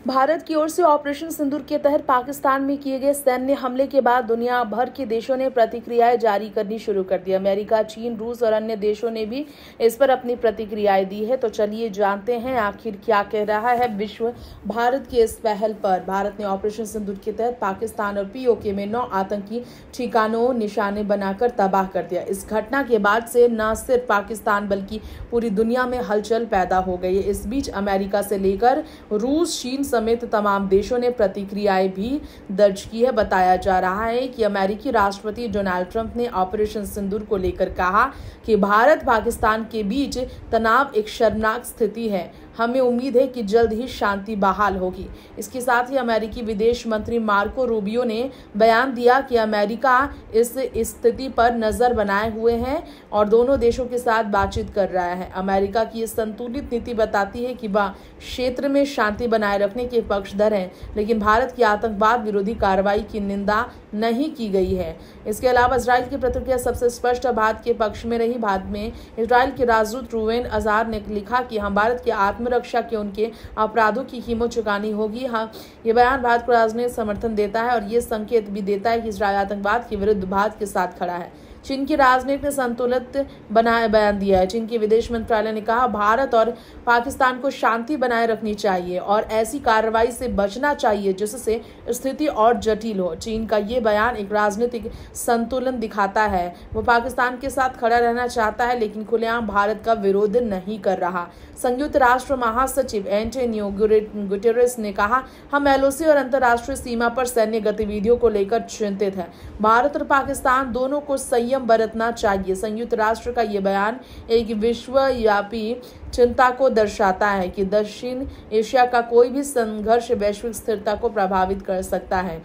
भारत की ओर से ऑपरेशन सिंदूर के तहत पाकिस्तान में किए गए सैन्य हमले के बाद दुनिया भर के देशों ने प्रतिक्रियाएं जारी करनी शुरू कर दी। अमेरिका, चीन, रूस और अन्य देशों ने भी इस पर अपनी प्रतिक्रियाएं दी है। तो चलिए जानते हैं आखिर क्या कह रहा है विश्व भारत की इस पहल पर। भारत ने ऑपरेशन सिंदूर के तहत पाकिस्तान और पीओके में 9 आतंकी ठिकानों निशाने बनाकर तबाह कर दिया। इस घटना के बाद से न सिर्फ पाकिस्तान बल्कि पूरी दुनिया में हलचल पैदा हो गई है। इस बीच अमेरिका से लेकर रूस, चीन समेत तमाम देशों ने प्रतिक्रियाएं भी दर्ज की है। बताया जा रहा है कि अमेरिकी राष्ट्रपति डोनाल्ड ट्रंप ने ऑपरेशन सिंदूर को लेकर कहा कि भारत पाकिस्तान के बीच तनाव एक शर्मनाक स्थिति है। हमें उम्मीद है कि जल्द ही शांति बहाल होगी। इसके साथ ही अमेरिकी विदेश मंत्री मार्को रूबियो ने बयान दिया कि अमेरिका इस स्थिति पर नजर बनाए हुए है और दोनों देशों के साथ बातचीत कर रहा है। अमेरिका की संतुलित नीति बताती है कि वह क्षेत्र में शांति बनाए रखने के पक्षधर है, लेकिन भारत की आतंकवाद विरोधी कार्रवाई की निंदा नहीं की गई है। इसके अलावा इजराइल की प्रतिक्रिया सबसे स्पष्ट भारत के पक्ष में रही। बाद में इजराइल के राजदूत रूवेन अजार ने लिखा कि हम भारत की आत्मरक्षा के उनके अपराधों की कीमत चुकानी होगी। हाँ, ये बयान भारत को राजनयिक समर्थन देता है और ये संकेत भी देता है कि इजराइल आतंकवाद के विरुद्ध भारत के साथ खड़ा है। चीन की राजनीति ने संतुलित बयान दिया है। चीन के विदेश मंत्रालय ने कहा भारत और पाकिस्तान को शांति बनाए रखनी चाहिए और ऐसी कार्रवाई से बचना चाहिए जिससे स्थिति और जटिल हो। चीन का ये बयान एक राजनीतिक संतुलन दिखाता है। वो पाकिस्तान के साथ खड़ा रहना चाहता है लेकिन खुलेआम भारत का विरोध नहीं कर रहा। संयुक्त राष्ट्र महासचिव एंटोनियो गुटेरेस ने कहा हम एलओसी और अंतर्राष्ट्रीय सीमा पर सैन्य गतिविधियों को लेकर चिंतित हैं। भारत और पाकिस्तान दोनों को संयम बरतना चाहिए। संयुक्त राष्ट्र का ये बयान एक विश्वव्यापी चिंता को दर्शाता है कि दक्षिण एशिया का कोई भी संघर्ष वैश्विक स्थिरता को प्रभावित कर सकता है।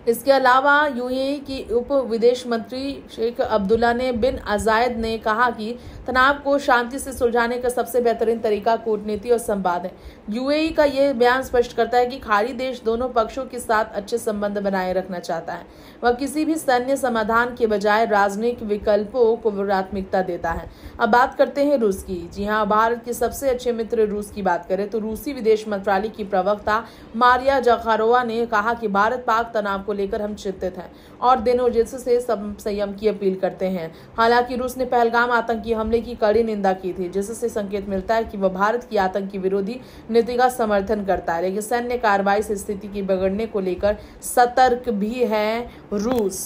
इसके अलावा यूएई की उप विदेश मंत्री शेख अब्दुल्ला ने बिन अजायद ने कहा कि तनाव को शांति से सुलझाने का सबसे बेहतरीन तरीका कूटनीति और संवाद है। यूएई का यह बयान स्पष्ट करता है कि खाड़ी देश दोनों पक्षों के साथ अच्छे संबंध बनाए रखना चाहता है। वह किसी भी सैन्य समाधान के बजाय राजनीतिक विकल्पों को प्राथमिकता देता है। अब बात करते हैं रूस की। जी हाँ, भारत के सबसे अच्छे मित्र रूस की बात करें तो रूसी विदेश मंत्रालय की प्रवक्ता मारिया जखारोवा ने कहा कि भारत पाक तनाव को लेकर हम चिंतित हैं और दिनों से संयम की अपील करते हैं। हालांकि रूस ने पहलगाम आतंकी हमले की कड़ी निंदा की थी, जिससे संकेत मिलता है कि वह भारत की आतंकी विरोधी नीति का समर्थन करता है, लेकिन सैन्य कार्रवाई से स्थिति की बिगड़ने को लेकर सतर्क भी है रूस।